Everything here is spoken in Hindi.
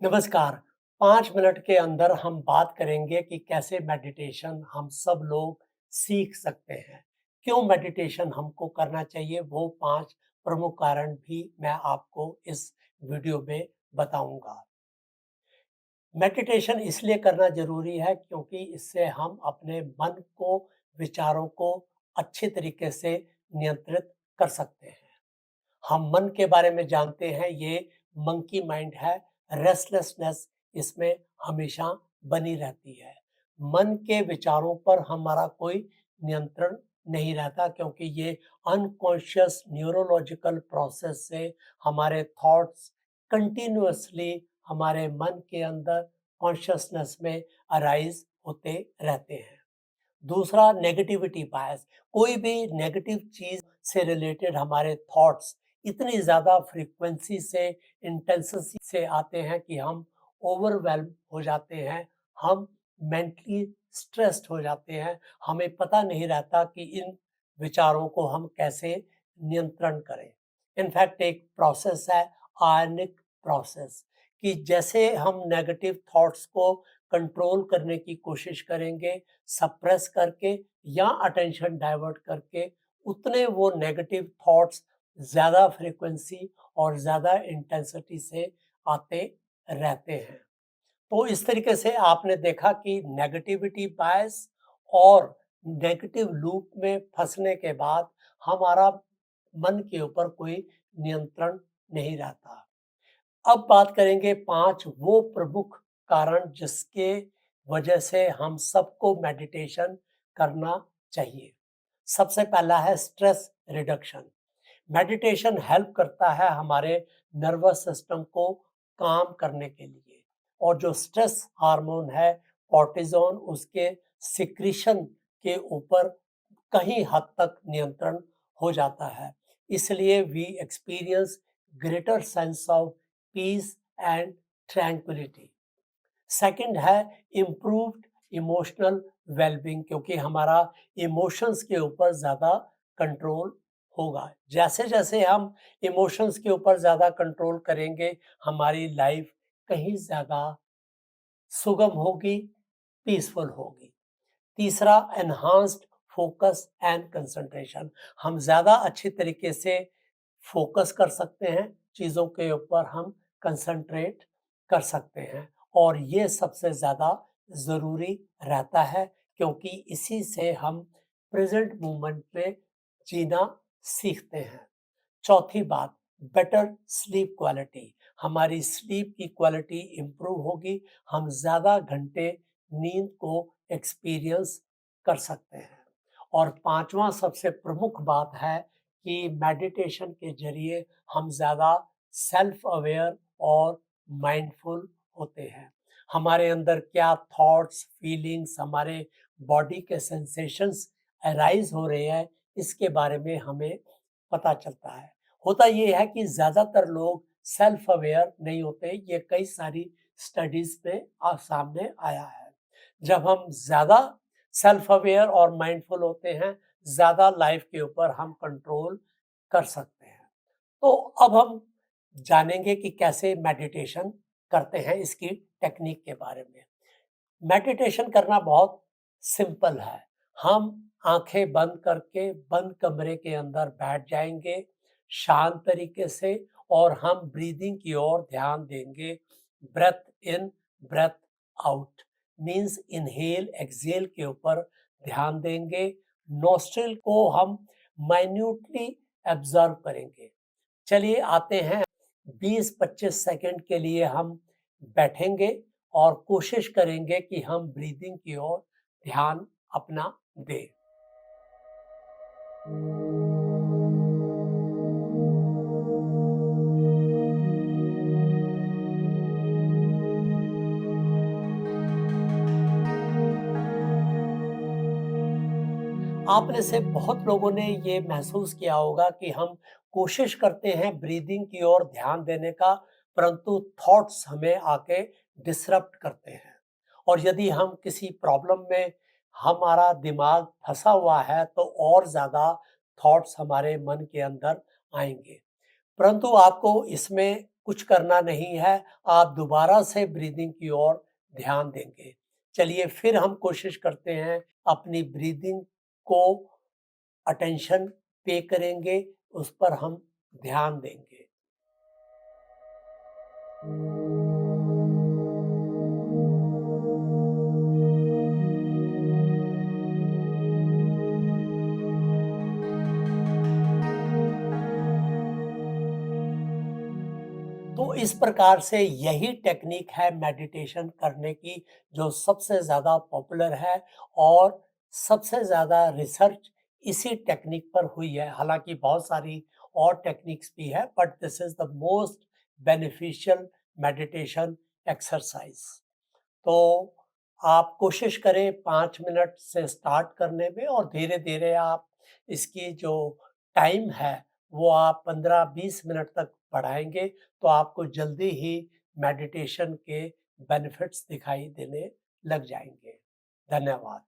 नमस्कार। 5 मिनट के अंदर हम बात करेंगे कि कैसे मेडिटेशन हम सब लोग सीख सकते हैं। क्यों मेडिटेशन हमको करना चाहिए, वो 5 प्रमुख कारण भी मैं आपको इस वीडियो में बताऊँगा। मेडिटेशन इसलिए करना ज़रूरी है क्योंकि इससे हम अपने मन को, विचारों को अच्छे तरीके से नियंत्रित कर सकते हैं। हम मन के बारे में जानते हैं, ये मंकी माइंड है। रेस्टलेसनेस इसमें हमेशा बनी रहती है। मन के विचारों पर हमारा कोई नियंत्रण नहीं रहता क्योंकि ये अनकॉन्शियस न्यूरोलॉजिकल प्रोसेस से हमारे थॉट्स कंटिन्यूअसली हमारे मन के अंदर कॉन्शियसनेस में अराइज होते रहते हैं। दूसरा, नेगेटिविटी बायस। कोई भी नेगेटिव चीज से रिलेटेड हमारे थॉट्स इतनी ज्यादा फ्रीक्वेंसी से, इंटेंसिटी से आते हैं कि हम ओवरवेल्म हो जाते हैं। हम मेंटली स्ट्रेस्ड हो जाते हैं। हमें पता नहीं रहता कि इन विचारों को हम कैसे नियंत्रण करें। इनफैक्ट एक प्रोसेस है, आयनिक प्रोसेस, कि जैसे हम नेगेटिव थॉट्स को कंट्रोल करने की कोशिश करेंगे, सप्रेस करके या अटेंशन डाइवर्ट करके, उतने वो नेगेटिव थॉट्स ज़्यादा फ्रीक्वेंसी और ज़्यादा इंटेंसिटी से आते रहते हैं। तो इस तरीके से आपने देखा कि नेगेटिविटी बायस और नेगेटिव लूप में फंसने के बाद हमारा मन के ऊपर कोई नियंत्रण नहीं रहता। अब बात करेंगे 5 वो प्रमुख कारण जिसके वजह से हम सबको मेडिटेशन करना चाहिए। सबसे पहला है स्ट्रेस रिडक्शन। मेडिटेशन हेल्प करता है हमारे नर्वस सिस्टम को काम करने के लिए, और जो स्ट्रेस हार्मोन है कॉर्टिसोन, उसके सिक्रीशन के ऊपर कहीं हद तक नियंत्रण हो जाता है। इसलिए we experience greater sense of peace and tranquility. Second है इम्प्रूव्ड इमोशनल वेलबींग, क्योंकि हमारा इमोशंस के ऊपर ज़्यादा कंट्रोल होगा। जैसे जैसे हम इमोशंस के ऊपर ज़्यादा कंट्रोल करेंगे, हमारी लाइफ कहीं ज़्यादा सुगम होगी, पीसफुल होगी। तीसरा, एनहांस्ड फोकस एंड कंसंट्रेशन। हम ज़्यादा अच्छी तरीके से फोकस कर सकते हैं, चीज़ों के ऊपर हम कंसंट्रेट कर सकते हैं, और ये सबसे ज़्यादा ज़रूरी रहता है क्योंकि इसी से हम प्रेजेंट मोमेंट में जीना सीखते हैं। चौथी बात, बेटर स्लीप क्वालिटी। हमारी स्लीप की क्वालिटी इंप्रूव होगी, हम ज़्यादा घंटे नींद को एक्सपीरियंस कर सकते हैं। और पांचवा सबसे प्रमुख बात है कि मेडिटेशन के जरिए हम ज़्यादा सेल्फ अवेयर और माइंडफुल होते हैं। हमारे अंदर क्या थॉट्स, फीलिंग्स, हमारे बॉडी के सेंसेशंस अराइज हो रहे हैं, इसके बारे में हमें पता चलता है। होता ये है कि ज़्यादातर लोग सेल्फ अवेयर नहीं होते, ये कई सारी स्टडीज़ में सामने आया है। जब हम ज़्यादा सेल्फ अवेयर और माइंडफुल होते हैं, ज़्यादा लाइफ के ऊपर हम कंट्रोल कर सकते हैं। तो अब हम जानेंगे कि कैसे मेडिटेशन करते हैं, इसकी टेक्निक के बारे में। मेडिटेशन करना बहुत सिंपल है। हम आंखें बंद करके बंद कमरे के अंदर बैठ जाएंगे शांत तरीके से, और हम ब्रीदिंग की ओर ध्यान देंगे। Breathe in, breathe out, means inhale exhale के ऊपर ध्यान देंगे। नोस्ट्रिल को हम माइन्यूटली ऑब्जर्व करेंगे। चलिए आते हैं, 20-25 सेकंड के लिए हम बैठेंगे और कोशिश करेंगे कि हम ब्रीदिंग की ओर ध्यान अपना दें। आप में से बहुत लोगों ने ये महसूस किया होगा कि हम कोशिश करते हैं ब्रीदिंग की ओर ध्यान देने का, परंतु थॉट्स हमें आके डिसरप्ट करते हैं। और यदि हम किसी प्रॉब्लम में हमारा दिमाग फंसा हुआ है तो और ज़्यादा थॉट्स हमारे मन के अंदर आएंगे। परंतु आपको इसमें कुछ करना नहीं है, आप दोबारा से ब्रीदिंग की ओर ध्यान देंगे। चलिए फिर हम कोशिश करते हैं, अपनी ब्रीदिंग को अटेंशन पे करेंगे, उस पर हम ध्यान देंगे। तो इस प्रकार से यही टेक्निक है मेडिटेशन करने की, जो सबसे ज़्यादा पॉपुलर है और सबसे ज़्यादा रिसर्च इसी टेक्निक पर हुई है। हालाँकि बहुत सारी और टेक्निक्स भी है, but this is the most beneficial meditation exercise. तो आप कोशिश करें 5 मिनट से स्टार्ट करने में, और धीरे-धीरे आप इसकी जो टाइम है, वो आप 15-20 मिनट तक बढ़ाएँगे, तो आपको जल्दी ही मेडिटेशन के बेनिफिट्स दिखाई देने लग जाएँगे। धन्यवाद।